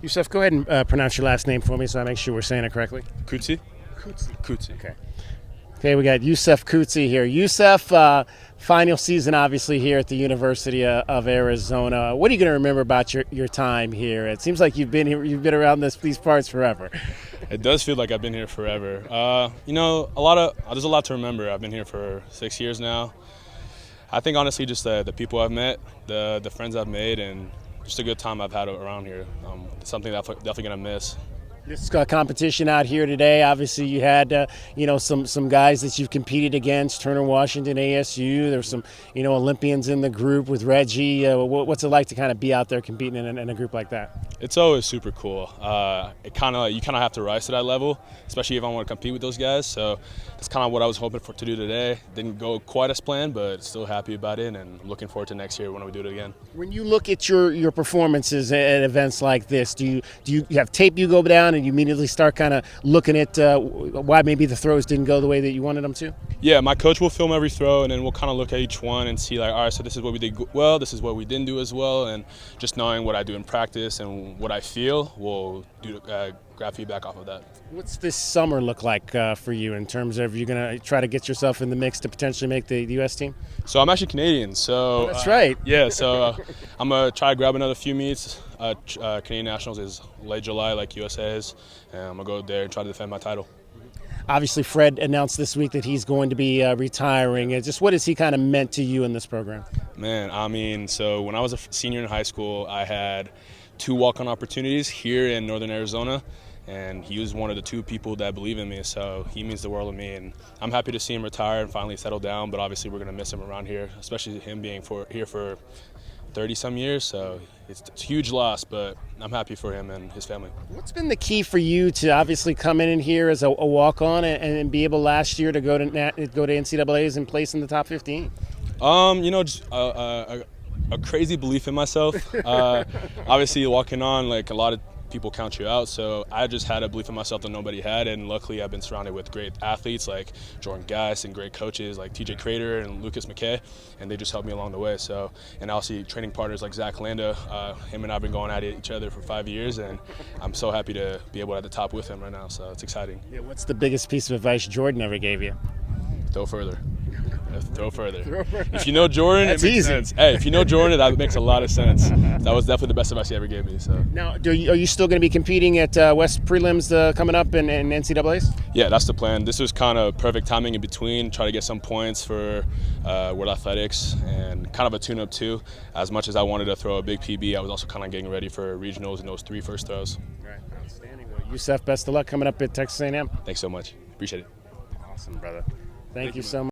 Youssef, go ahead and pronounce your last name for me so I make sure we're saying it correctly. Koudssi? Koudssi. Okay, we got Youssef Koudssi here. Youssef, final season obviously here at the University of Arizona. What are you going to remember about your time here? It seems like you've been here, you've been around these parts forever. It does feel like I've been here forever. There's a lot to remember. I've been here for 6 years now. I think honestly just the people I've met, the friends I've made, and just a good time I've had around here. It's something that I'm definitely going to miss. This competition out here today, obviously you had some guys that you've competed against, Turner Washington, ASU. There's some Olympians in the group with Reggie. What's it like to kind of be out there competing in a group like that? It's always super cool. You kind of have to rise to that level, especially if I want to compete with those guys. So that's kind of what I was hoping to do today. Didn't go quite as planned, but still happy about it, and looking forward to next year when we do it again. When you look at your performances at events like this, do you have tape you go down and you immediately start kind of looking at why maybe the throws didn't go the way that you wanted them to? Yeah, my coach will film every throw, and then we'll kind of look at each one and see, like, all right, so this is what we did well, this is what we didn't do as well, and just knowing what I do in practice and what I feel, we'll grab feedback off of that. What's this summer look like for you in terms of you're going to try to get yourself in the mix to potentially make the U.S. team? So I'm actually Canadian, so that's right. Yeah, so I'm gonna try to grab another few meets. Canadian Nationals is late July, like USA is, and I'm gonna go there and try to defend my title. Obviously, Fred announced this week that he's going to be retiring. Just what has he kind of meant to you in this program? Man, I mean, so when I was a senior in high school, I had 2 walk-on opportunities here in Northern Arizona, and he was one of the 2 people that believe in me, so he means the world to me, and I'm happy to see him retire and finally settle down, but obviously we're going to miss him around here, especially him being here for 30-some years, so it's a huge loss, but I'm happy for him and his family. What's been the key for you to obviously come in here as a walk-on and be able last year to go to NCAAs and place in the top 15? Just a crazy belief in myself. Obviously, walking on, like, a lot of people count you out, so I just had a belief in myself that nobody had, and luckily I've been surrounded with great athletes like Jordan Geist and great coaches like TJ Crater and Lucas McKay, and they just helped me along the way. So, and also training partners like Zach Landa, him and I have been going at each other for 5 years, and I'm so happy to be able to at the top with him right now, so it's exciting. Yeah, what's the biggest piece of advice Jordan ever gave you? Throw further. Throw further. If you know Jordan, that's it makes easy. sense. Hey, if you know Jordan, that makes a lot of sense. That was definitely the best advice he ever gave me. So now, are you still going to be competing at West prelims coming up in NCAAs? Yeah, that's the plan. This was kind of perfect timing in between, try to get some points for World Athletics and kind of a tune-up too. As much as I wanted to throw a big PB, I was also kind of getting ready for regionals in those 3 first throws. Right, outstanding. Well, Youssef, best of luck coming up at Texas A&M. Thanks so much. Appreciate it. Awesome, brother. Thank you so much.